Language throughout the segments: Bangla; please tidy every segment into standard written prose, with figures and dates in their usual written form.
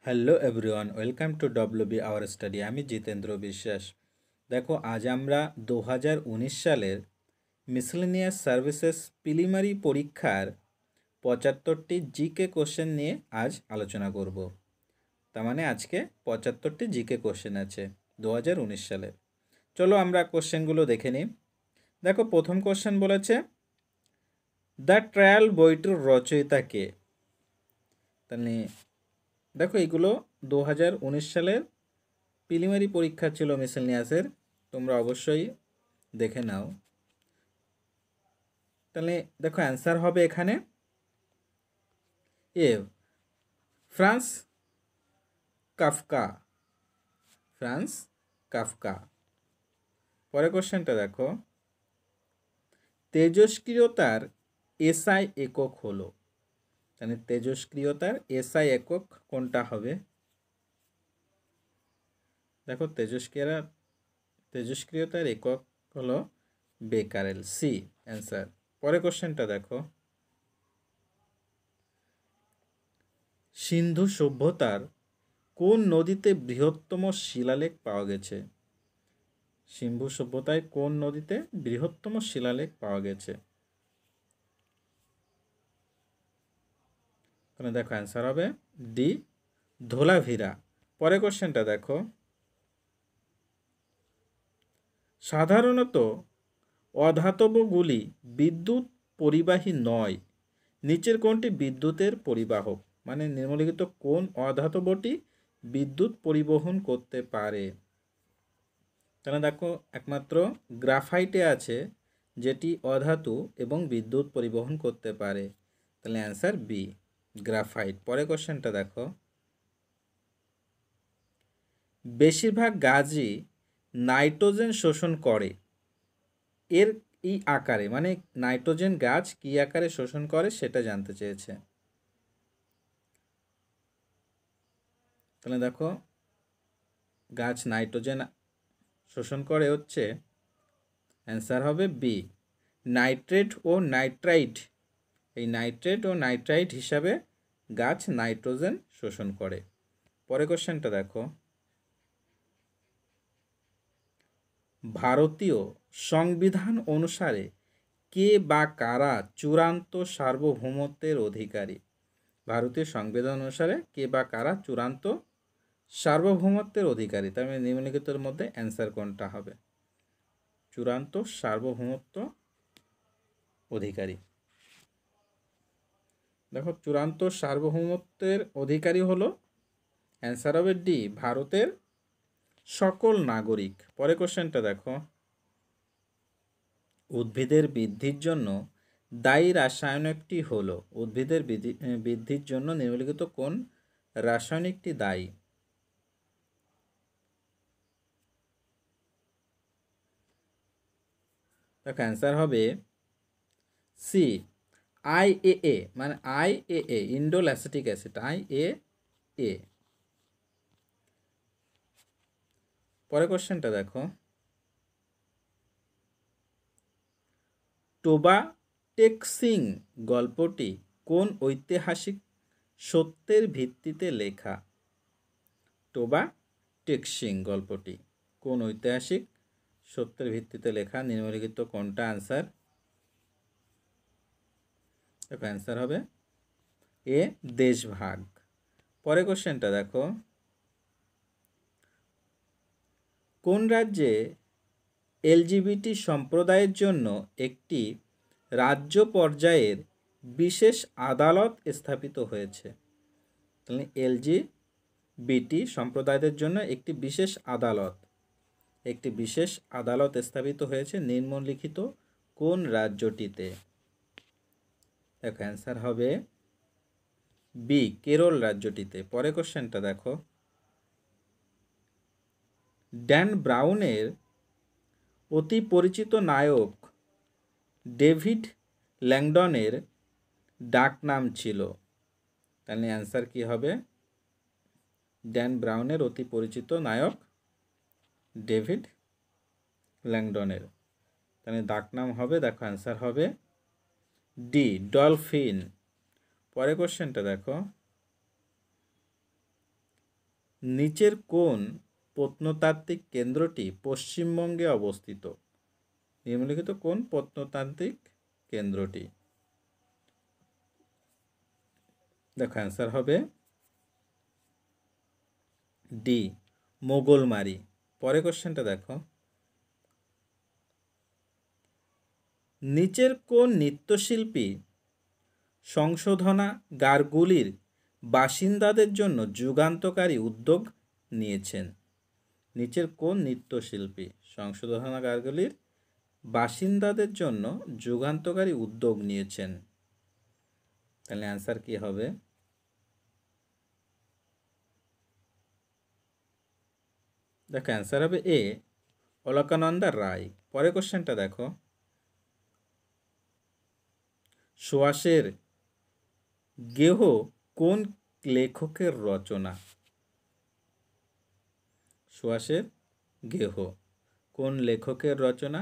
Hello everyone, welcome to WB our study. আমি জিতেন্দ্র বিশ্বাস। দেখো, আজ আমরা 2019 সালের মিসেলেনিয়াস সার্ভিসেস প্রিলিমারি পরীক্ষার 75টি জিকে কোশ্চেন নিয়ে আজ আলোচনা করব। তার মানে আজকে 75টি জিকে কোশ্চেন আছে 2019 সালের। চলো আমরা কোশ্চেনগুলো দেখে নিই। দেখো, প্রথম কোশ্চেন বলেছে, দ্য ট্রায়াল বইটির রচয়িতা কে? তাহলে দেখো, এইগুলো 2019 সালের প্রিলিমারি পরীক্ষা ছিল মিসেলেনিয়াসের, তোমরা অবশ্যই দেখে নাও। তাহলে দেখো, অ্যান্সার হবে এখানে এ, ফ্রান্স কাফকা। France Kafka. পরের কোশ্চেনটা দেখো, তেজস্ক্রিয়তার এসআই একক হলো। তাহলে তেজস্ক্রিয়তার এসআই একক কোনটা হবে? দেখো, তেজস্ক্রিয়তার একক হলো বেকারেল, সি অ্যান্সার। পরের কোশ্চেনটা দেখো, সিন্ধু সভ্যতার কোন নদীতে বৃহত্তম শিলালেখ পাওয়া গেছে? সিন্ধু সভ্যতায় কোন নদীতে বৃহত্তম শিলালেখ পাওয়া গেছে? তাহলে দেখো, অ্যান্সার হবে ডি, ধোলাভিরা। পরের কোশ্চেনটা দেখো, সাধারণত অধাতবগুলি বিদ্যুৎ পরিবাহী নয়, নিচের কোনটি বিদ্যুতের পরিবাহক? মানে নিম্নলিখিত কোন অধাতবটি বিদ্যুৎ পরিবহন করতে পারে? তাহলে দেখো, একমাত্র গ্রাফাইটে আছে যেটি অধাতু এবং বিদ্যুৎ পরিবহন করতে পারে। তাহলে অ্যান্সার বি, গ্রাফাইট। পরের কোশ্চেনটা দেখো, বেশিরভাগ গাছই নাইট্রোজেন শোষণ করে, এর এই আকারে, মানে নাইট্রোজেন গাছ কি আকারে শোষণ করে সেটা জানতে চেয়েছে। তাহলে দেখো, গাছ নাইট্রোজেন শোষণ করে হচ্ছে, অ্যান্সার হবে বি, নাইট্রেট ও নাইট্রাইট। এই নাইট্রেট ও নাইট্রাইট হিসাবে গাছ নাইট্রোজেন শোষণ করে। পরের কোশ্চেনটা দেখো, ভারতীয় সংবিধান অনুসারে কে বা কারা চূড়ান্ত সার্বভৌমত্বের অধিকারী? ভারতীয় সংবিধান অনুসারে কে বা কারা চূড়ান্ত সার্বভৌমত্বের অধিকারী? তার মানে নিম্নলিখিতের মধ্যে অ্যান্সার কোনটা হবে? চূড়ান্ত সার্বভৌমত্ব অধিকারী। দেখো, চূড়ান্ত সার্বভৌমত্বের অধিকারী হলো, অ্যান্সার হবে ডি, ভারতের সকল নাগরিক। পরের কোশ্চেনটা দেখো, উদ্ভিদের বৃদ্ধির জন্য দায়ী রাসায়নিকটি হলো, উদ্ভিদের বৃদ্ধির জন্য নিম্নলিখিত কোন রাসায়নিকটি দায়ী? দেখো, অ্যান্সার হবে সি, আইএএ, মানে IAA, indole acetic acid, IAA. পরের কোশ্চেনটা দেখো, টোবা টেকসিং গল্পটি কোন ঐতিহাসিক সত্যের ভিত্তিতে লেখা? টোবা টেকসিং গল্পটি কোন ঐতিহাসিক সত্যের ভিত্তিতে লেখা? নিম্নলিখিত কোনটা আনসার? দেখো, অ্যান্সার হবে এ, দেশভাগ। পরের কোশ্চেনটা দেখো, কোন রাজ্যে এলজিবিটি সম্প্রদায়ের জন্য একটি রাজ্য পর্যায়ের বিশেষ আদালত স্থাপিত হয়েছে? তাহলে এলজিবিটি সম্প্রদায়দের জন্য একটি বিশেষ আদালত স্থাপিত হয়েছে নিম্নলিখিত কোন রাজ্যটিতে? দেখো, অ্যান্সার হবে বি, কেরল রাজ্যটিতে। পরের কোশ্চেনটা দেখো, ড্যান ব্রাউনের অতি পরিচিত নায়ক ডেভিড ল্যাংডনের ডাকনাম ছিল। তাহলে অ্যান্সার কি হবে? ড্যান ব্রাউনের অতি পরিচিত নায়ক ডেভিড ল্যাংডনের, তাহলে ডাকনাম হবে, দেখো অ্যান্সার হবে ডি, ডলফিন। পরের কোশ্চেনটা দেখো, নিচের কোন প্রত্নতাত্ত্বিক কেন্দ্রটি পশ্চিমবঙ্গে অবস্থিত? নিম্নলিখিত কোন প্রত্নতাত্ত্বিক কেন্দ্রটি? দেখো অ্যান্সার হবে ডি, মোগলমারি। পরের কোশ্চেনটা দেখো, নিচের কোন নৃত্যশিল্পী সংশোধনাগারগুলির বাসিন্দাদের জন্য যুগান্তকারী উদ্যোগ নিয়েছেন? নিচের কোন নৃত্যশিল্পী সংশোধনাগারগুলির বাসিন্দাদের জন্য যুগান্তকারী উদ্যোগ নিয়েছেন? তাহলে অ্যান্সার কি হবে? দেখো অ্যান্সার হবে এ, অলকানন্দা রায়। পরের কোশ্চেনটা দেখো, সুয়াসের গেহ কোন লেখকের রচনা? সুয়াসের গেহ কোন লেখকের রচনা?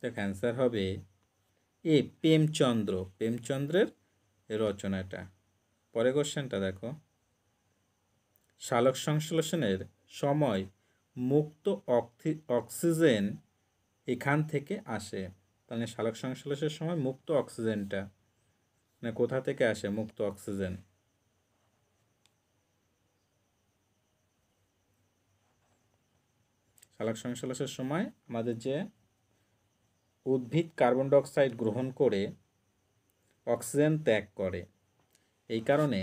দেখ অ্যান্সার হবে এ, প্রেমচন্দ্রের রচনাটা। পরের কোশ্চেনটা দেখো, সালোক সংশ্লেষণের সময় মুক্ত অক্সিজেন এখান থেকে আসে। তাহলে সালোক সংশ্লেষণের সময় মুক্ত অক্সিজেনটা মানে কোথা থেকে আসে? মুক্ত অক্সিজেন। সালোক সংশ্লেষণের সময় আমাদের যে উদ্ভিদ কার্বন ডাই অক্সাইড গ্রহণ করে অক্সিজেন ত্যাগ করে, এই কারণে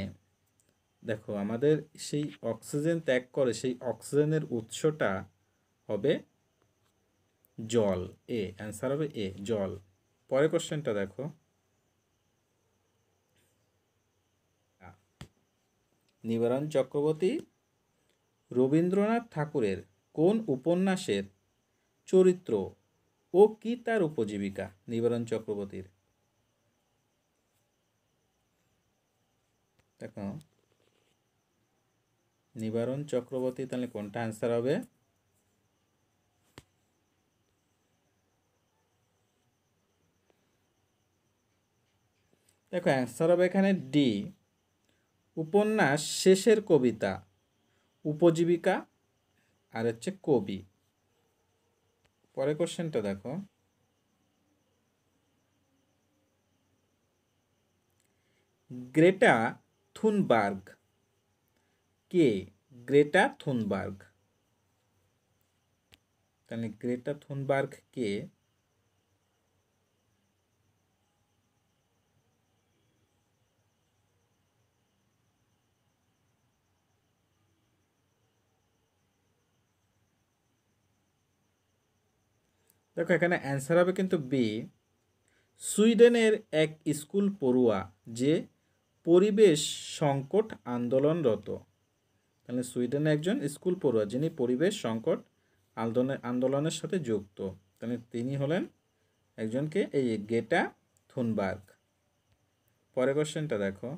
দেখো আমাদের সেই অক্সিজেন ত্যাগ করে, সেই অক্সিজেনের উৎসটা হবে জল। এ, অ্যান্সার হবে এ, জল। পরের কোশ্চেনটা দেখো, নিবারণ চক্রবর্তী রবীন্দ্রনাথ ঠাকুরের কোন উপন্যাসের চরিত্র ও কি তার উপজীবিকা? নিবারণ চক্রবর্তীর, দেখো নিবারণ চক্রবর্তী, তাহলে কোনটা অ্যান্সার হবে? দেখো অ্যান্সার হবে এখানে ডি, উপন্যাস শেষের কবিতা, উপজীবিকা আর হচ্ছে কবি। পরের কোশ্চেনটা দেখো, গ্রেটা থুনবার্গ কে? গ্রেটা থুনবার্গ, তাহলে গ্রেটা থুনবার্গ কে? দেখো এখানে অ্যান্সার হবে কিন্তু বি, সুইডেনের এক স্কুল পড়ুয়া যে পরিবেশ সংকট আন্দোলনরত। তাহলে সুইডেনের একজন স্কুল পড়ুয়া যিনি পরিবেশ সংকট আন্দোলনের সাথে যুক্ত, তাহলে তিনি হলেন একজনকে এই গ্রেটা থুনবার্গ। পরের কোশ্চেনটা দেখো,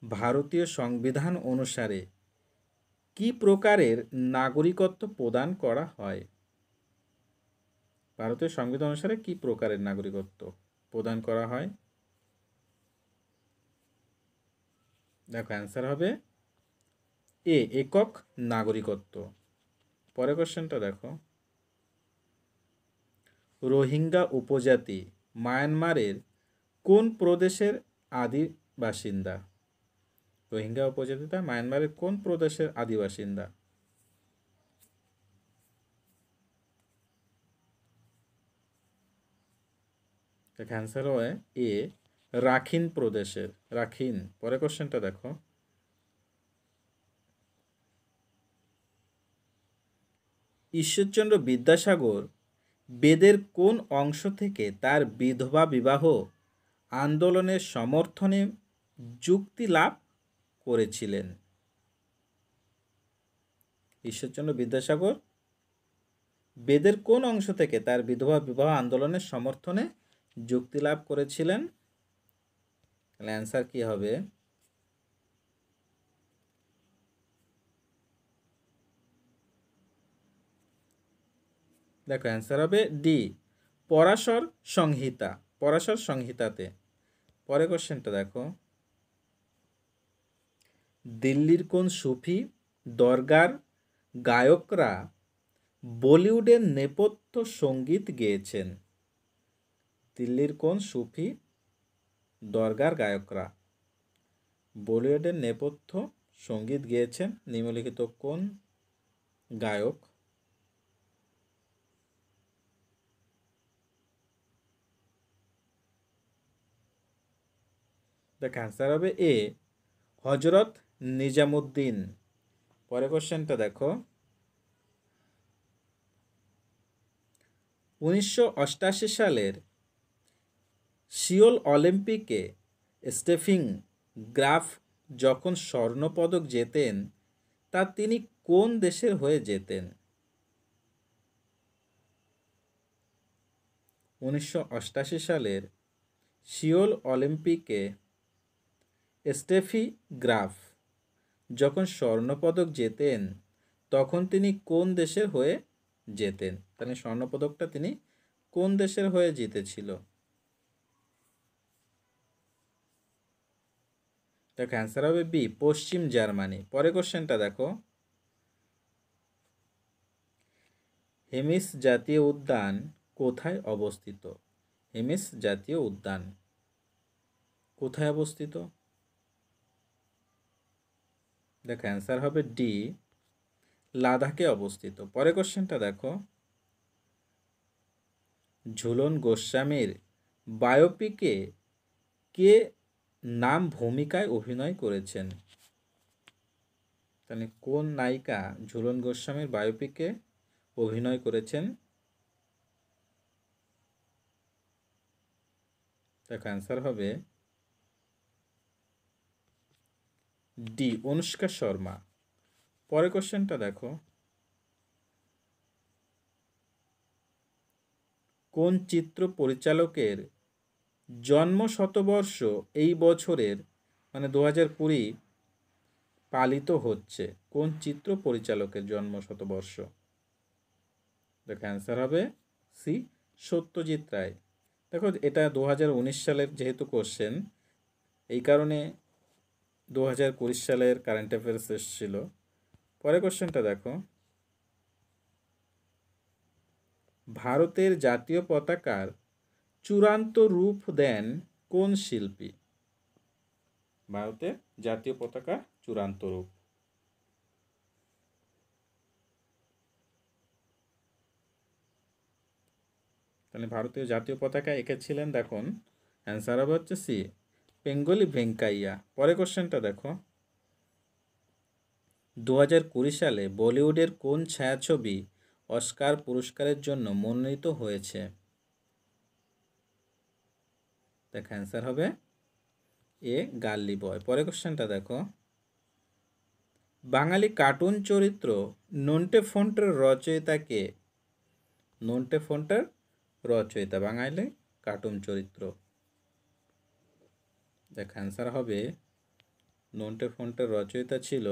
ভারতীয় সংবিধান অনুসারে কি প্রকারের নাগরিকত্ব প্রদান করা হয়? ভারতীয় সংবিধান অনুসারে কি প্রকারের নাগরিকত্ব প্রদান করা হয়? দেখো অ্যান্সার হবে এ, একক নাগরিকত্ব। পরের কোশ্চেনটা দেখো, রোহিঙ্গা উপজাতি মায়ানমারের কোন প্রদেশের আদি বাসিন্দা? রোহিঙ্গা উপজাতিটা মায়ানমারের কোন প্রদেশের আদি বাসিন্দা? অ্যান্সার হয় এ, রাখিন প্রদেশের, রাখিন। পরের কোশ্চেনটা দেখো, ঈশ্বরচন্দ্র বিদ্যাসাগর বেদের কোন অংশ থেকে তার বিধবা বিবাহ আন্দোলনের সমর্থনে যুক্তি লাভ করেছিলেন? ঈশ্বরচন্দ্র বিদ্যাসাগর বেদের কোন অংশ থেকে তার বিধবা বিবাহ আন্দোলনের সমর্থনে যুক্তি লাভ করেছিলেন? তাহলে অ্যান্সার কি হবে? দেখো অ্যান্সার হবে ডি, পরাশর সংহিতা, পরাশর সংহিতাতে। পরে কোশ্চেনটা দেখো, দিল্লির কোন সুফি দরগার গায়করা বলিউডের নেপথ্য সঙ্গীত গেয়েছেন? দিল্লির কোন সুফি দরগার গায়করা বলিউডের নেপথ্য সঙ্গীত গেয়েছেন? নিম্নলিখিত কোন গায়ক? দেখ অ্যান্সার হবে এ হজরত নিজামুদ্দিন। পরে কোশ্চেনটা দেখো, 1988 সালের সিওল অলিম্পিকে স্টেফি গ্রাফ যখন স্বর্ণপদক জেতেন তা তিনি কোন দেশের হয়ে জেতেন? 1988 সালের সিওল অলিম্পিকে স্টেফি গ্রাফ যখন স্বর্ণপদক জেতেন তখন তিনি কোন দেশের হয়ে জেতেন? তাহলে স্বর্ণপদকটা তিনি কোন দেশের হয়ে জিতেছিল? দেখো অ্যান্সার হবে বি পশ্চিম জার্মানি। পরে কোশ্চেনটা দেখো, হেমিস জাতীয় উদ্যান কোথায় অবস্থিত? হেমিস জাতীয় উদ্যান কোথায় অবস্থিত? দেখো অ্যান্সার হবে ডি লাদাখে অবস্থিত। পরে কোশ্চেনটা দেখো, ঝুলন গোস্বামীর বায়োপিকে কে নাম ভূমিকায় অভিনয় করেছেন? তাহলে কোন নায়িকা ঝুলন গোস্বামীর বায়োপিকে অভিনয় করেছেন? দেখো অ্যান্সার হবে ডি অনুষ্কা শর্মা। পরে কোশ্চেনটা দেখো, কোন চিত্র পরিচালকের জন্ম শতবর্ষ এই বছরের মানে 2020 পালিত হচ্ছে? কোন চিত্র পরিচালকের জন্ম শতবর্ষ? দেখো অ্যান্সার হবে সি সত্যজিৎ রায়। দেখো এটা 2019 সালের যেহেতু কোশ্চেন, এই কারণে 2020 সালের কারেন্ট অ্যাফেয়ার্স এসেছিল। পরে কোশ্চেনটা দেখো, ভারতের জাতীয় পতাকার চূড়ান্ত রূপ দেন কোন শিল্পী? ভারতের জাতীয় পতাকা চূড়ান্ত রূপ। তাহলে ভারতীয় জাতীয় পতাকা এঁকেছিলেন, দেখুন অ্যান্সার হবে হচ্ছে সি বেঙ্গলি ভেঙ্কাইয়া। পরে কোশ্চেনটা দেখো, 2020 সালে বলিউডের কোন ছায়াছবি অস্কার পুরস্কারের জন্য মনোনীত হয়েছে? দেখ অ্যান্সার হবে এ গার্লি বয়। পরে কোশ্চেনটা দেখো, বাঙালি কার্টুন চরিত্র নন্টে ফন্টের রচয়িতা কে? নন্টে ফন্টের রচয়িতা বাঙালি কার্টুন চরিত্র। দেখ অ্যান্সার হবে নন্টে ফন্টের রচয়িতা ছিল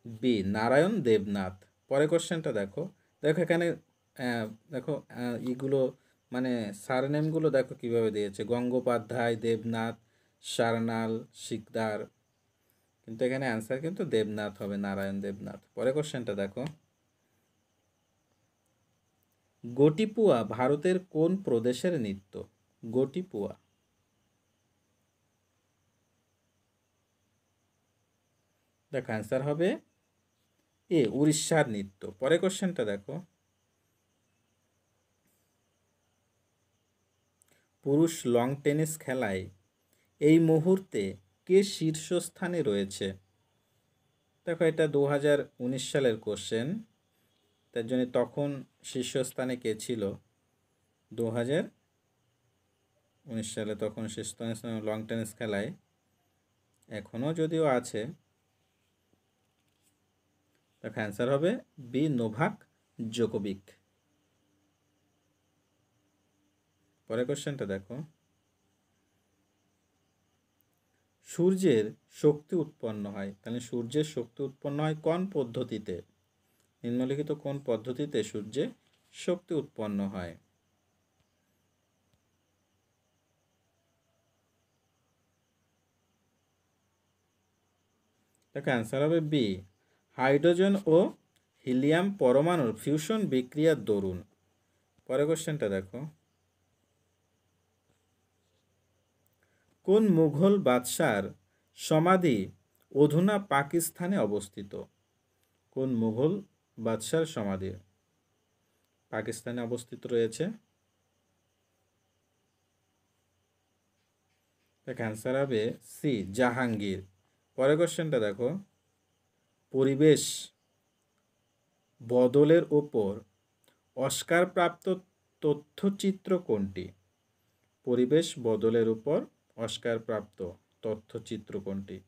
বি নারায়ণ দেবনাথ। পরে কোশ্চেনটা দেখো, দেখো এখানে দেখো এগুলো মানে সারনেমগুলো দেখো কিভাবে দিয়েছে, গঙ্গোপাধ্যায়, দেবনাথ, সারনাল, শিকদার, কিন্তু এখানে অ্যান্সার কিন্তু দেবনাথ হবে, নারায়ণ দেবনাথ। পরে কোশ্চেনটা দেখো, গোটিপুয়া ভারতের কোন প্রদেশের নৃত্য? গোটিপুয়া। দেখো অ্যান্সার হবে এ উড়িষ্যার নৃত্য। পরে কোশ্চেনটা দেখো, পুরুষ লং টেনিস খেলায় এই মুহূর্তে কে শীর্ষস্থানে রয়েছে? দেখো এটা 2019 সালের কোশ্চেন, তার জন্য তখন শীর্ষস্থানে কে ছিল? 2019 সালে তখন শীর্ষস্থানে লং টেনিস খেলায়, এখনও যদিও আছে। দেখো অ্যান্সার হবে বি নোভাক জোকোভিক। পরের কোশ্চেনটা দেখো, সূর্যের শক্তি উৎপন্ন হয়, তাহলে সূর্যের শক্তি উৎপন্ন হয় কোন পদ্ধতিতে? নিম্নলিখিত কোন পদ্ধতিতে সূর্যে শক্তি উৎপন্ন হয়। দেখো অ্যান্সার হবে বি, হাইড্রোজেন ও হিলিয়াম পরমাণুর ফিউশন বিক্রিয়ার দরুন। পরের কোশ্চেনটা দেখো, কোন মুঘল বাদশার সমাধি অধুনা পাকিস্তানে অবস্থিত? কোন মুঘল বাদশার সমাধি পাকিস্তানে অবস্থিত রয়েছে? অ্যান্সার হবে সি, জাহাঙ্গীর। পরের কোশ্চেনটা দেখো, পরিবেশ বদলের ওপর অস্কারপ্রাপ্ত তথ্যচিত্র কোনটি? পরিবেশ বদলের উপর অস্কারপ্রাপ্ত তথ্যচিত্র কোনটি?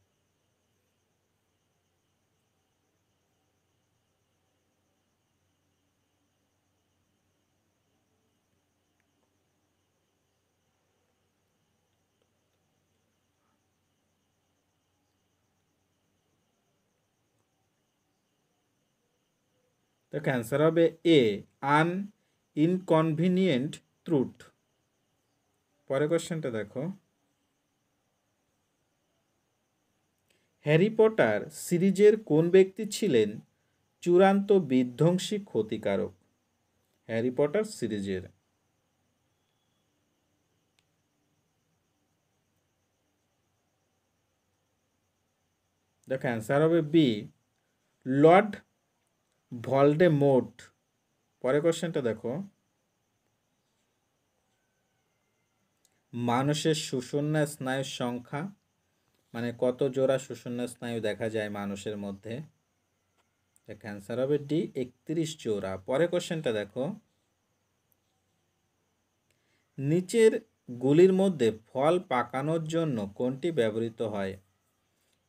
দেখো অ্যান্সার হবে এ, আন ইনকনভিনিয়েন্ট ট্রুথ। পরের কোশ্চেনটা দেখো, হ্যারি পটার সিরিজের কোন ব্যক্তি ছিলেন চূড়ান্ত বিধ্বংসী ক্ষতিকারক? হ্যারি পটার সিরিজের। দেখো অ্যান্সার হবে বি, লর্ড ভলডেমর্ট। পরের কোশ্চেনটা দেখো, মানুষের সুষুম্না স্নায়ুর সংখ্যা, মানে কত জোড়া সুষুম্না স্নায়ু দেখা যায় মানুষের মধ্যে? অ্যান্সার হবে ডি, 31 জোড়া। পরের কোশ্চেনটা দেখো, নিচের গুলির মধ্যে ফল পাকানোর জন্য কোনটি ব্যবহৃত হয়?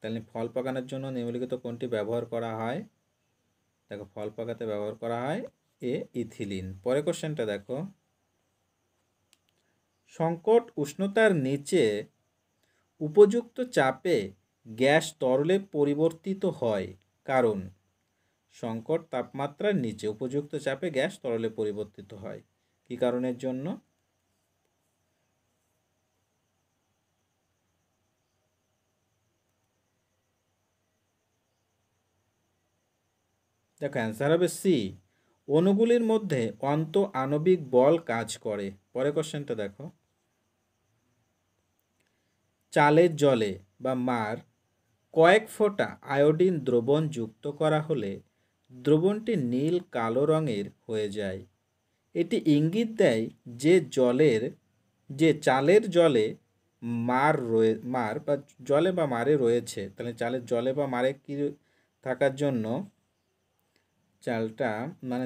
তাহলে ফল পাকানোর জন্য নিম্নলিখিত কোনটি ব্যবহার করা হয়? দেখো ফল পাকাতে ব্যবহার করা হয় এ, ইথিলিন। পরের কোশ্চেনটা দেখো, সংকট উষ্ণতার নিচে উপযুক্ত চাপে গ্যাস তরলে পরিবর্তিত হয় কারণ? সংকট তাপমাত্রার নিচে উপযুক্ত চাপে গ্যাস তরলে পরিবর্তিত হয় কি কারণের জন্য? দেখো অ্যান্সার হবে সি, অণুগুলির মধ্যে অন্ত আণবিক বল কাজ করে। পরের কোশ্চেনটা দেখো, চালের জলে বা মার কয়েক ফোঁটা আয়োডিন দ্রবণ যুক্ত করা হলে দ্রবণটি নীল কালো রঙের হয়ে যায়। এটি ইঙ্গিত দেয় যে চালের জলে মার বা জলে বা মারে রয়েছে। তাহলে চালের জলে বা মারে কি থাকার জন্য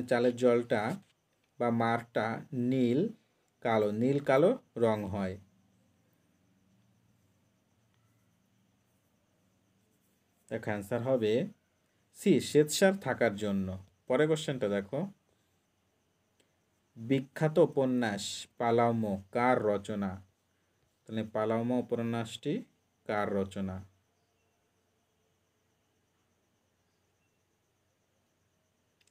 চালের জলটা বা মারটা নীল কালো রং হয়। দেখো অ্যান্সার হবে সি, শ্বেতসার থাকার জন্য। পরের কোশ্চেনটা দেখো, বিখ্যাত উপন্যাস পালাউমো কার রচনা? তাহলে পালাউমো উপন্যাসটি কার রচনা?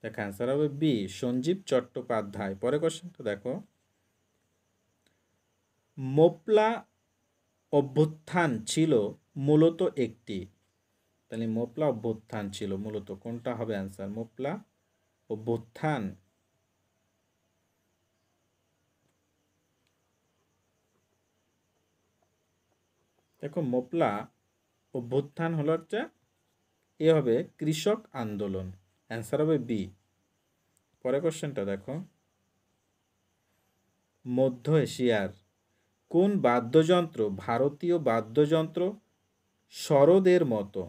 দেখো অ্যান্সার হবে বি, সঞ্জীব চট্টোপাধ্যায়। পরের কোশ্চেনটা দেখো, মোপলা অভ্যুত্থান ছিল মূলত একটি, তাহলে মোপলা অভ্যুত্থান ছিল মূলত, কোনটা হবে অ্যান্সার? মোপলা অভ্যুত্থান। দেখো মোপলা অভ্যুত্থান হলো হচ্ছে এ হবে কৃষক আন্দোলন। অ্যান্সার হবে বি। পরের কোশ্চেনটা দেখো, মধ্য এশিয়ার কোন বাদ্যযন্ত্র ভারতীয় বাদ্যযন্ত্র সরোদের মতো?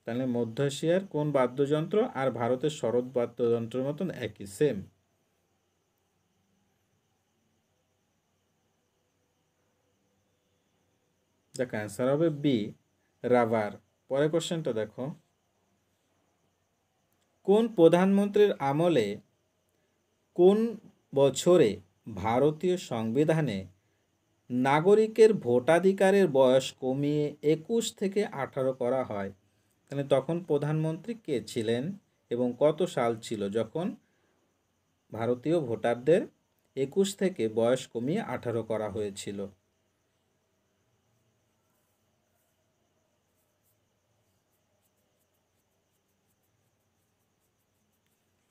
তাহলে মধ্য এশিয়ার কোন বাদ্যযন্ত্র আর ভারতের সরোদ বাদ্যযন্ত্রের মতন একই, সেম। দেখো অ্যান্সার হবে বি, রাবার। পরের কোশ্চেনটা দেখো, কোন প্রধানমন্ত্রীর আমলে কোন বছরে ভারতীয় সংবিধানে নাগরিকের ভোটাধিকারের বয়স কমিয়ে 21 থেকে 18 করা হয়? তাহলে তখন প্রধানমন্ত্রী কে ছিলেন এবং কত সাল ছিল যখন ভারতীয় ভোটারদের 21 থেকে বয়স কমিয়ে 18 করা হয়েছিল?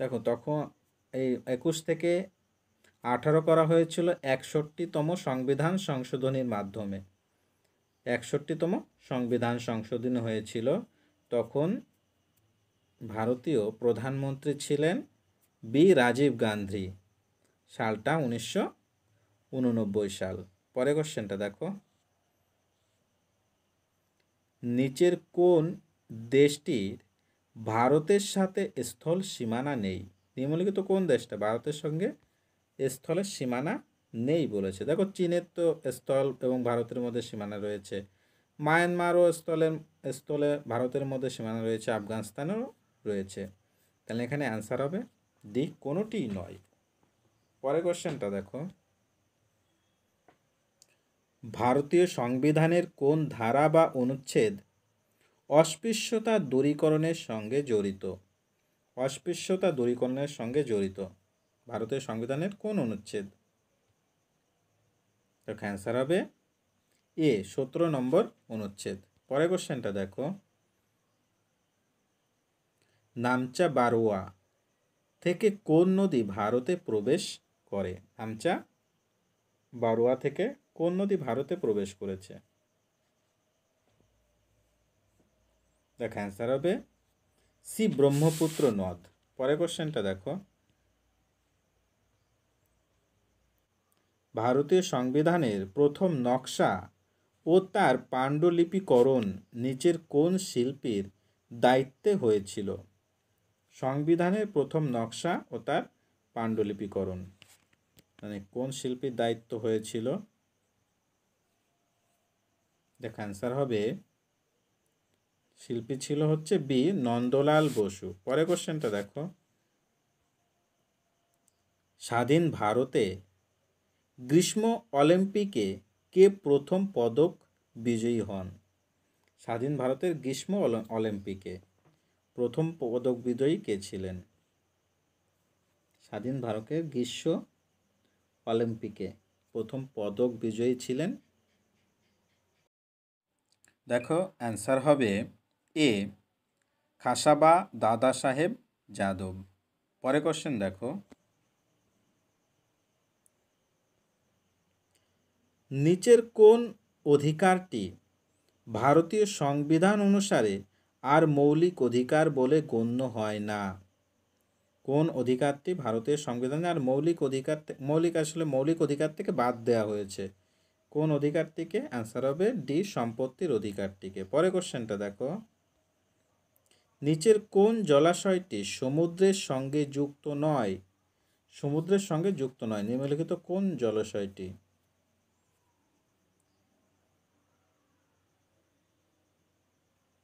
দেখো তখন এই 21 থেকে 18 করা হয়েছিল 61তম সংবিধান সংশোধনীর মাধ্যমে। 61তম সংবিধান সংশোধনী হয়েছিল। তখন ভারতীয় প্রধানমন্ত্রী ছিলেন বি রাজীব গান্ধী। সালটা 1989 সাল। পরে কোশ্চেনটা দেখো, নিচের কোন দেশটির ভারতের সাথে স্থল সীমানা নেই? নিম্নলিখিত কোন দেশটা ভারতের সঙ্গে স্থলের সীমানা নেই বলেছে? দেখো চীনের তো স্থল এবং ভারতের মধ্যে সীমানা রয়েছে, মায়ানমারও স্থলে ভারতের মধ্যে সীমানা রয়েছে, আফগানিস্তানেও রয়েছে। তাহলে এখানে অ্যান্সার হবে ডি, কোনোটিই নয়। পরের কোশ্চেনটা দেখো, ভারতীয় সংবিধানের কোন ধারা বা অনুচ্ছেদ অস্পৃশ্যতা দূরীকরণের সঙ্গে জড়িত? অস্পৃশ্যতা দূরীকরণের সঙ্গে জড়িত ভারতীয় সংবিধানের কোন অনুচ্ছেদ? দেখো অ্যান্সার হবে এ, 17 নম্বর অনুচ্ছেদ। পরের কোশ্চেনটা দেখো, নামচা বারোয়া থেকে কোন নদী ভারতে প্রবেশ করে? নামচা বারোয়া থেকে কোন নদী ভারতে প্রবেশ করেছে? দেখো অ্যান্সার হবে সি, ব্রহ্মপুত্র নদ। পরের কোশ্চেনটা দেখো, ভারতীয় সংবিধানের প্রথম নকশা ও তার পাণ্ডুলিপিকরণ নিচের কোন শিল্পীর দায়িত্বে হয়েছিল? সংবিধানের প্রথম নকশা ও তার পাণ্ডুলিপিকরণ মানে কোন শিল্পীর দায়িত্ব হয়েছিল? দেখো অ্যান্সার হবে, শিল্পী ছিল হচ্ছে বি, নন্দলাল বসু। পরের কোশ্চেনটা দেখো, স্বাধীন ভারতে গ্রীষ্ম অলিম্পিকে কে প্রথম পদক বিজয়ী হন? স্বাধীন ভারতের গ্রীষ্ম অলিম্পিকে প্রথম পদক বিজয়ী কে ছিলেন? স্বাধীন ভারতের গ্রীষ্ম অলিম্পিকে প্রথম পদক বিজয়ী ছিলেন? দেখো অ্যান্সার হবে এ, খাসাবা দাদা সাহেব যাদব। পরের কোশ্চেন দেখো, নিচের কোন অধিকারটি ভারতীয় সংবিধান অনুসারে আর মৌলিক অধিকার বলে গণ্য হয় না? কোন অধিকারটি ভারতীয় সংবিধানে আর মৌলিক অধিকার থেকে বাদ দেওয়া হয়েছে? কোন অধিকারটিকে? অ্যান্সার হবে ডি, সম্পত্তির অধিকারটিকে। পরে কোশ্চেনটা দেখো, নিচের কোন জলাশয়টি সমুদ্রের সঙ্গে যুক্ত নয়? সমুদ্রের সঙ্গে যুক্ত নয় নিম্নলিখিত কোন জলাশয়টি?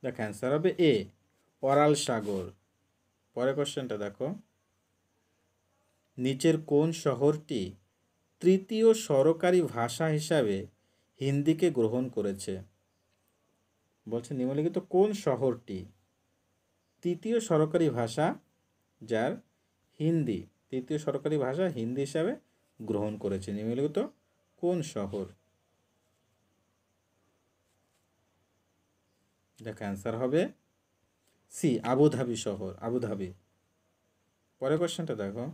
দেখ অ্যান্সার হবে এ, অরাল সাগর। পরে কোশ্চেনটা দেখো, নিচের কোন শহরটি তৃতীয় সরকারি ভাষা হিসাবে হিন্দিকে গ্রহণ করেছে? বলছে নিম্নলিখিত কোন শহরটি তৃতীয় সরকারি ভাষা যার হিন্দি, তৃতীয় সরকারি ভাষা হিন্দি হিসাবে গ্রহণ করেছে? নিম্নলিখিত কোন শহর? দেখ অ্যান্সার হবে সি, আবুধাবি শহর, আবুধাবি। পরের কোশ্চেনটা দেখো,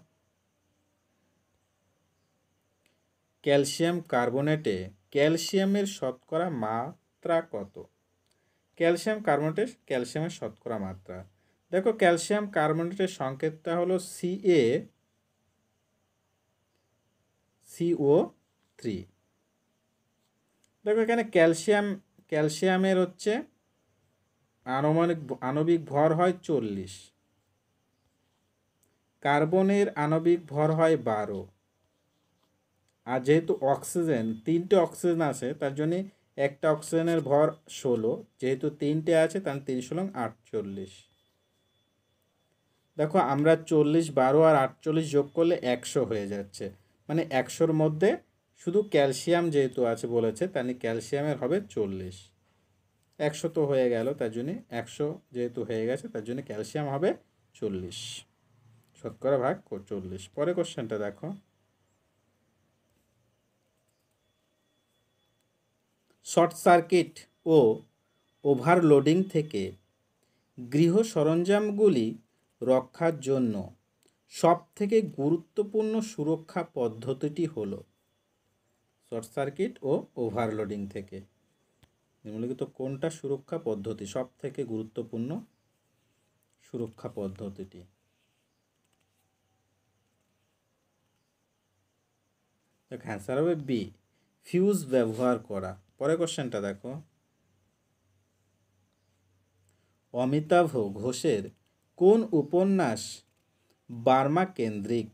ক্যালসিয়াম কার্বনেটে ক্যালসিয়ামের শতকরা মাত্রা কত? ক্যালসিয়াম কার্বনেটে ক্যালসিয়ামের শতকরা মাত্রা, দেখো ক্যালসিয়াম কার্বনেটের সংকেতটা হলো CaCO3। দেখো এখানে ক্যালসিয়ামের হচ্ছে আণবিক ভর হয় 40, কার্বনের আণবিক ভর হয় 12, আর যেহেতু অক্সিজেন, 3টে অক্সিজেন আছে তার জন্য একটা অক্সিজেনের ভর 16, যেহেতু 3টে আছে তার 3 × 48। দেখো আমরা 40, 12 আর 48 যোগ করলে 100 হয়ে যাচ্ছে, মানে 100-র মধ্যে শুধু ক্যালসিয়াম যেহেতু আছে বলেছে তার ক্যালসিয়ামের হবে 40। 100 তো হয়ে গেল, তার জন্য 100 যেহেতু হয়ে গেছে তার জন্য ক্যালসিয়াম হবে 40। শতকরা ভাগ 40। পরে কোশ্চেনটা দেখো, শর্ট সার্কিট ও ওভারলোডিং থেকে গৃহ সরঞ্জামগুলি রক্ষার জন্য সবথেকে গুরুত্বপূর্ণ সুরক্ষা পদ্ধতিটি হলো, শর্ট সার্কিট ও ওভারলোডিং থেকে নিম্নলিখিত কোনটা সুরক্ষা পদ্ধতি, সবথেকে গুরুত্বপূর্ণ সুরক্ষা পদ্ধতিটি? অ্যান্সার হবে বি, ফিউজ ব্যবহার করা। পরে কোশ্চেনটা দেখো, অমিতাভ ঘোষের কোন উপন্যাস বার্মা কেন্দ্রিক?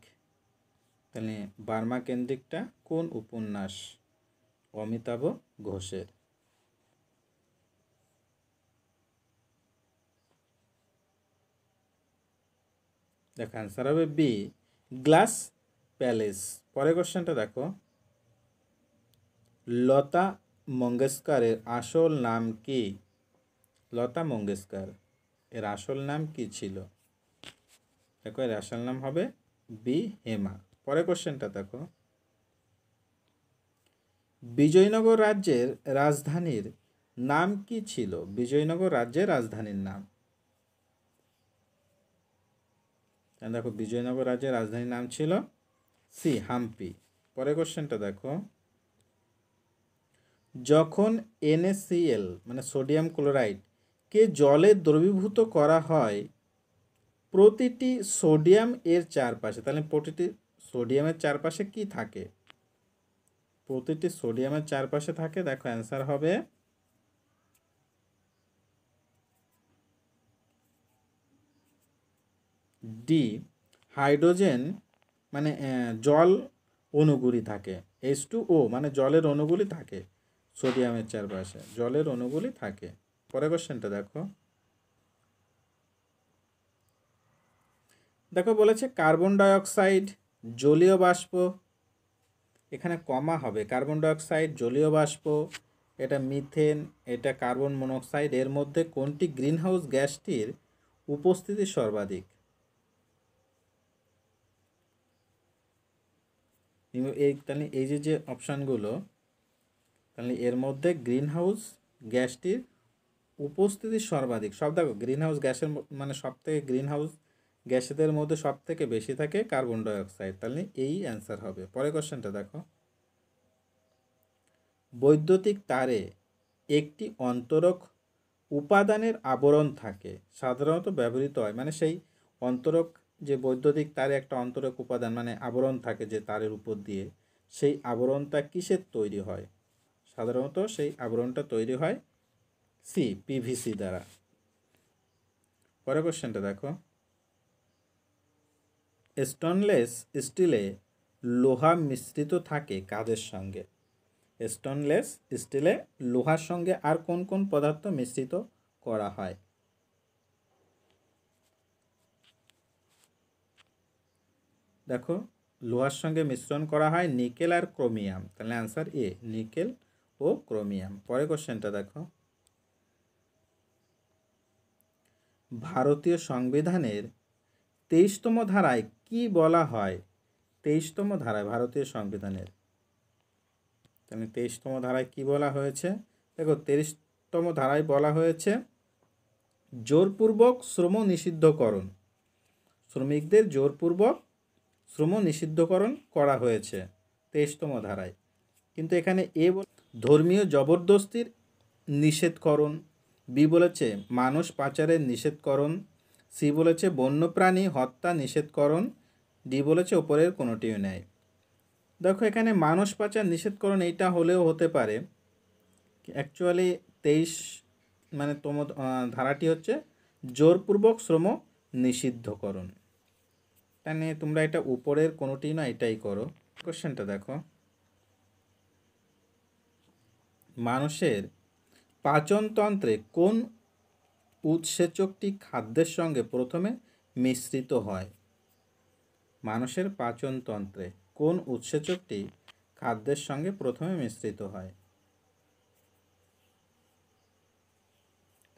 তাহলে বার্মা কেন্দ্রিকটা কোন উপন্যাস অমিতাভ ঘোষের? দেখো অ্যান্সার হবে বি, গ্লাস প্যালেস। পরে কোশ্চেনটা দেখো, লতা মঙ্গেশকরের আসল নাম কি? লতা মঙ্গেশকর এর আসল নাম কি ছিল? দেখো এর আসল নাম হবে বি, হেমা। পরে কোশ্চেনটা দেখো, বিজয়নগর রাজ্যের রাজধানীর নাম কি ছিল? বিজয়নগর রাজ্যের রাজধানীর নাম, দেখো বিজয়নগর রাজ্যের রাজধানীর নাম ছিল সি, হাম্পি। পরে কোশ্চেনটা দেখো, যখন NaCl মানে সোডিয়াম ক্লোরাইড কে জলে দ্রবীভূত করা হয়, প্রতিটি সোডিয়াম এর চারপাশে, তাহলে প্রতিটি সোডিয়ামের চারপাশে কি থাকে? প্রতিটি সোডিয়ামের চারপাশে থাকে, দেখো অ্যান্সার হবে ডি, হাইড্রোজেন মানে জল অণুগুলি থাকে। H2O মানে জলের অণুগুলি থাকে সোডিয়ামের চারপাশে, জলের অণুগুলি থাকে। পরে কোশ্চেনটা দেখো, দেখো বলেছে কার্বন ডাইঅক্সাইড জলীয় বাষ্প, এখানে কমা হবে, কার্বন ডাইঅক্সাইড জলীয় বাষ্প, এটা মিথেন, এটা কার্বন মনোক্সাইড, এর মধ্যে কোনটি গ্রিনহাউস গ্যাসটির উপস্থিতি সর্বাধিক? তাহলে এই যে অপশানগুলো, তাহলে এর মধ্যে গ্রিনহাউস গ্যাসটির উপস্থিতি সর্বাধিক, সব দেখো গ্রিনহাউস গ্যাসের মানে সব থেকে গ্রিনহাউস গ্যাসেদের মধ্যে সব থেকে বেশি থাকে কার্বন ডাইঅক্সাইড, তাহলে এই অ্যান্সার হবে। পরে কোশ্চেনটা দেখো, বৈদ্যুতিক তারে একটি অন্তরক উপাদানের আবরণ থাকে, সাধারণত ব্যবহৃত হয়, মানে সেই অন্তরক যে বৈদ্যুতিক তারে একটা অন্তরক উপাদান মানে আবরণ থাকে যে তারের উপর দিয়ে, সেই আবরণটা কিসের তৈরি হয়? সাধারণত সেই আবরণটা তৈরি হয় সি, PVC দ্বারা। পরের কোশ্চেনটা দেখো, স্টেনলেস স্টিলে লোহা মিশ্রিত থাকে কাদের সঙ্গে? স্টেনলেস স্টিলে লোহার সঙ্গে আর কোন কোন পদার্থ মিশ্রিত করা হয়? দেখো লোহার সঙ্গে মিশ্রণ করা হয় নিকেল আর ক্রোমিয়াম, তাহলে অ্যান্সার এ, নিকেল ও ক্রোমিয়াম। পরের কোশ্চেনটা দেখো, ভারতীয় সংবিধানের 23তম ধারায় কি বলা হয়? 23তম ধারায় ভারতীয় সংবিধানের, তাহলে 23তম ধারায় কি বলা হয়েছে? দেখো 23তম ধারায় বলা হয়েছে জোরপূর্বক শ্রম নিষিদ্ধকরণ, শ্রমিকদের জোরপূর্বক শ্রম নিষিদ্ধকরণ করা হয়েছে 23তম ধারায়। কিন্তু এখানে এ ধর্মীয় জবরদস্তির নিষেধকরণ, বি বলেছে মানুষ পাচারের নিষেধকরণ, সি বলেছে বন্যপ্রাণী হত্যা নিষেধকরণ, ডি বলেছে ওপরের কোনোটিও নেই। দেখো এখানে মানুষ পাচার নিষেধকরণ এইটা হলেও হতে পারে, অ্যাকচুয়ালি 23 মানে ধারাটি হচ্ছে জোরপূর্বক শ্রম নিষিদ্ধকরণ, তাহলে তোমরা এটা উপরের কোনোটি না এটাই করো। কোশ্চেনটা দেখো, মানুষের পাচনতন্ত্রে কোন উৎসেচকটি খাদ্যের সঙ্গে প্রথমে মিশ্রিত হয়? মানুষের পাচনতন্ত্রে কোন উৎসেচকটি খাদ্যের সঙ্গে প্রথমে মিশ্রিত হয়?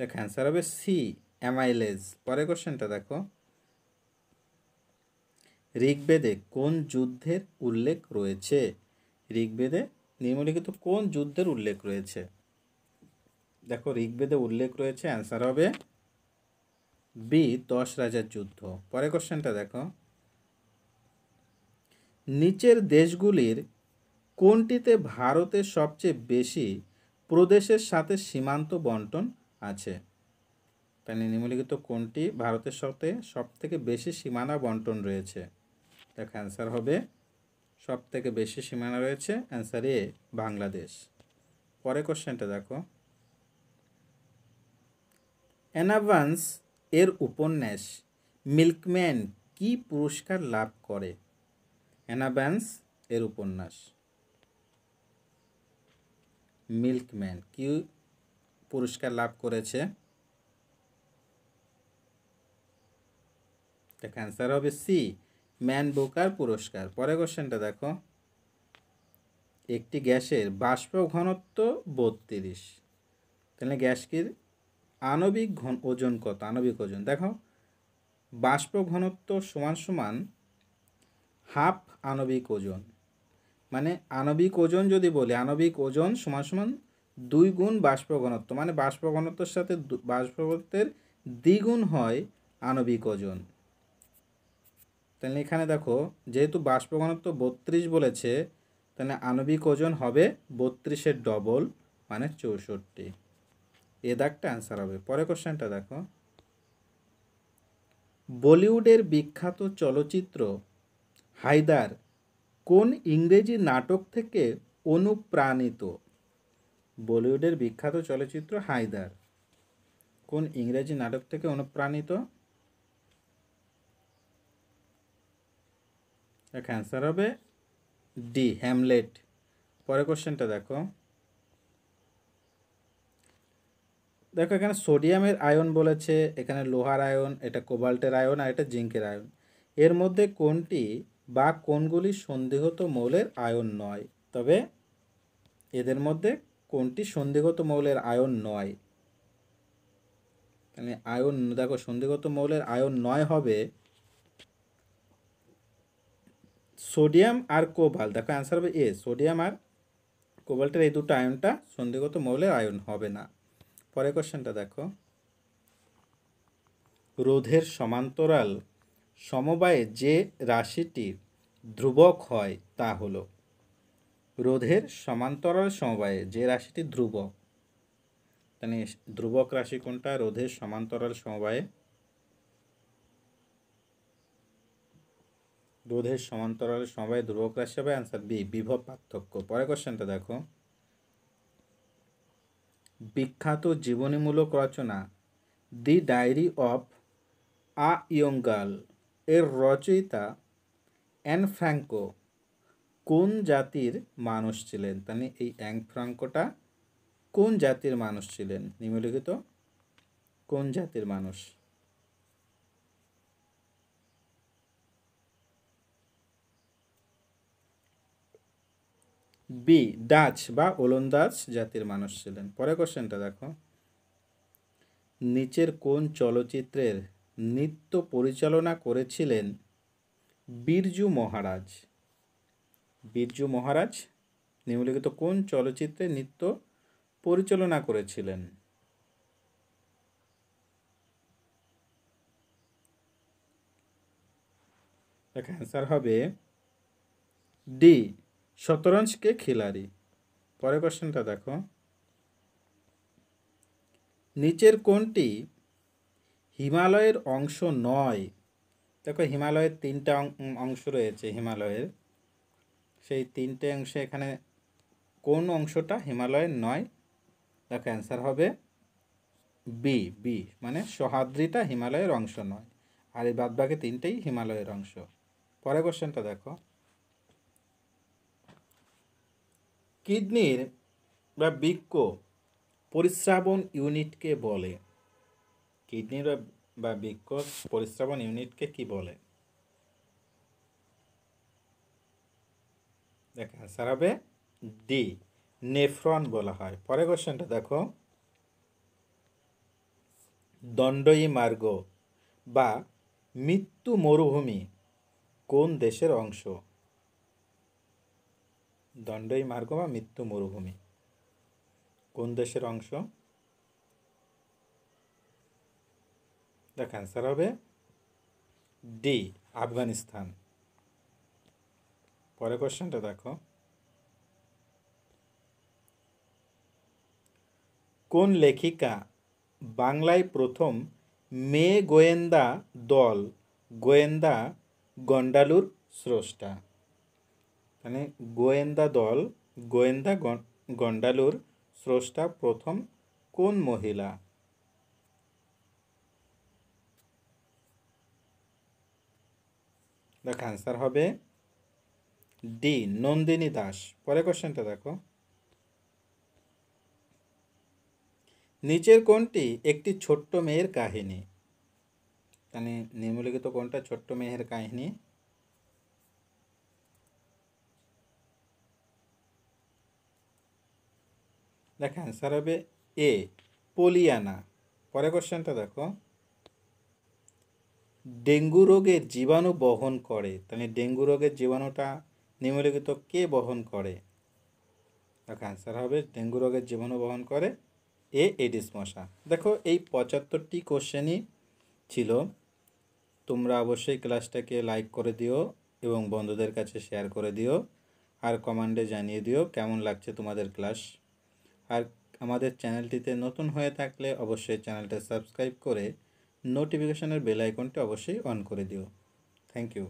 অ্যান্সার হবে সি, অ্যামাইলেজ। পরের কোশ্চেনটা দেখো, ঋগ্বেদে কোন যুদ্ধের উল্লেখ রয়েছে? ঋগ্বেদে নিম্নলিখিত কোন যুদ্ধের উল্লেখ রয়েছে? দেখো ঋগ্বেদে উল্লেখ রয়েছে, অ্যান্সার হবে বি, 10 রাজার যুদ্ধ। পরের কোশ্চেনটা দেখো, নিচের দেশগুলির কোনটিতে ভারতের সবচেয়ে বেশি প্রদেশের সাথে সীমান্ত বন্টন আছে? তাহলে নিম্নলিখিত কোনটি ভারতের সাথে সব থেকে বেশি সীমানা বন্টন রয়েছে? দেখো অ্যান্সার হবে সব থেকে বেশি সীমানা রয়েছে, অ্যান্সার এ, বাংলাদেশ। পরের কোশ্চেনটা দেখো, অ্যানা ভান্স এর উপন্যাস মিল্কম্যান কি পুরস্কার লাভ করে? অ্যানা ভান্স এর উপন্যাস মিল্কম্যান কি পুরস্কার লাভ করেছে? দেখ অ্যান্সার হবে সি, ম্যান বুকার পুরস্কার। পরের কোশ্চেনটা দেখো, একটি গ্যাসের বাষ্প ঘনত্ব 32, তাহলে গ্যাসটির আণবিক ওজন কত? আণবিক ওজন দেখো, বাষ্প ঘনত্ব সমান সমান হাফ আণবিক ওজন, মানে আণবিক ওজন যদি বলি, আণবিক ওজন সমান সমান 2 গুণ বাষ্প ঘনত্ব, মানে বাষ্প ঘনত্বের সাথে বাষ্প ঘনত্বের দ্বিগুণ হয় আণবিক ওজন। তাহলে এখানে দেখো যেহেতু বাষ্প ঘনত্ব 32 বলেছে, তাহলে আণবিক ওজন হবে 32-এর ডবল, মানে 64। এ দাগটা অ্যান্সার হবে। পরের কোশ্চেনটা দেখো, বলিউডের বিখ্যাত চলচ্চিত্র হায়দার কোন ইংরেজি নাটক থেকে অনুপ্রাণিত? বলিউডের বিখ্যাত চলচ্চিত্র হায়দার কোন ইংরেজি নাটক থেকে অনুপ্রাণিত? অ্যান্সার হবে ডি, হ্যামলেট। পরের কোশ্চেনটা দেখো, দেখো এখানে সোডিয়ামের আয়ন বলেছে, এখানে লোহার আয়ন, এটা কোবাল্টের আয়ন, আর এটা জিঙ্কের আয়ন। এর মধ্যে কোনটি বা কোনগুলি সন্ধিগত মৌলের আয়ন নয়? তবে এদের মধ্যে কোনটি সন্ধিগত মৌলের আয়ন নয়? তাহলে আয়ন দেখো, সন্ধিগত মৌলের আয়ন নয় হবে সোডিয়াম আর কোবাল্ট। দেখো অ্যান্সার হবে এ, সোডিয়াম আর কোবাল্টের এই দুটো আয়নটা সন্ধিগত মৌলের আয়ন হবে না। পরের কোশ্চেনটা দেখো, রোধের সমান্তরাল সমবায়ে যে রাশিটি ধ্রুবক হয় তা হলো? রোধের সমান্তরাল সমবায়ে যে রাশিটি ধ্রুবক, তাহলে ধ্রুবক রাশি কোনটা? রোধের সমান্তরাল সমবায়ে, রোধের সমান্তরাল সমবায়ে ধ্রুবক রাশি হবে অ্যান্সার বি, বিভব পার্থক্য। পরের কোশ্চেনটা দেখো, বিখ্যাত জীবনীমূলক রচনা the diary of a young girl এর রচয়িতা অ্যান ফ্রাঙ্কো কোন জাতির মানুষ ছিলেন? তাহলে এই অ্যান ফ্রাঙ্কোটা কোন জাতির মানুষ ছিলেন? নিম্নলিখিত কোন জাতির মানুষ? বি, ডাচ বা ওলন্দাজ জাতির মানুষ ছিলেন। পরের কোশ্চেনটা দেখো, নিচের কোন চলচ্চিত্রের নৃত্য পরিচালনা করেছিলেন বিরজু মহারাজ? বিরজু মহারাজ নিম্নলিখিত কোন চলচ্চিত্রে নৃত্য পরিচালনা করেছিলেন? অ্যান্সার হবে ডি, শতরঞ্জ কে খিলাড়ি। পরের কোশ্চেনটা দেখো, নিচের কোনটি হিমালয়ের অংশ নয়? দেখো হিমালয়ের 3টা অংশ রয়েছে, হিমালয়ের সেই 3টে অংশে এখানে কোন অংশটা হিমালয়ের নয়? দেখো অ্যান্সার হবে বি, বি মানে সহ্যাদ্রিটা হিমালয়ের অংশ নয়, আর এই বাদবাকি 3টেই হিমালয়ের অংশ। পরের কোশ্চেনটা দেখো, কিডনির বা বৃক্ক পরিস্রাবণ ইউনিটকে বলে? কিডনির বা বৃক্ক পরিস্রাবণ ইউনিটকে কি বলে? দেখো অ্যান্সার হবে ডি, নেফ্রন বলা হয়। পরের কোশ্চেনটা দেখো, দণ্ডই মার্গ বা মৃত্যু মরুভূমি কোন দেশের অংশ? দণ্ডই মার্গ বা মৃত্যু মরুভূমি কোন দেশের অংশ? দেখ অ্যান্সার হবে ডি, আফগানিস্তান। পরের কোশ্চেনটা দেখো, কোন লেখিকা বাংলায় প্রথম মেয়ে গোয়েন্দা দল গোয়েন্দা গন্ডালুর স্রষ্টা? মানে গোয়েন্দা দল গোয়েন্দা গন্ডালুর স্রষ্টা প্রথম কোন মহিলা? দেখো অ্যান্সার হবে ডি, নন্দিনী দাস। পরের কোশ্চেনটা দেখো, নিচের কোনটি একটি ছোট্ট মেয়ের কাহিনী? মানে নিম্নলিখিত কোনটা ছোট্ট মেয়ের কাহিনী? দেখো অ্যান্সার হবে এ, পলিয়ানা। পরের কোশ্চেনটা দেখো, ডেঙ্গু রোগের জীবাণু বহন করে, তাহলে ডেঙ্গু রোগের জীবাণুটা নিম্নলিখিত কে বহন করে? দেখো অ্যান্সার হবে ডেঙ্গু রোগের জীবাণু বহন করে এ, এডিস মশা। দেখো এই 75টি কোশ্চেনই ছিল। তোমরা অবশ্যই ক্লাসটাকে লাইক করে দিও এবং বন্ধুদের কাছে শেয়ার করে দিও, আর কমেন্টে জানিয়ে দিও কেমন লাগছে তোমাদের ক্লাস। আর আমাদের চ্যানেলটিতে নতুন হয়ে থাকলে অবশ্যই চ্যানেলটা সাবস্ক্রাইব করে নোটিফিকেশনের বেল আইকনটি অবশ্যই অন করে দিও। Thank you.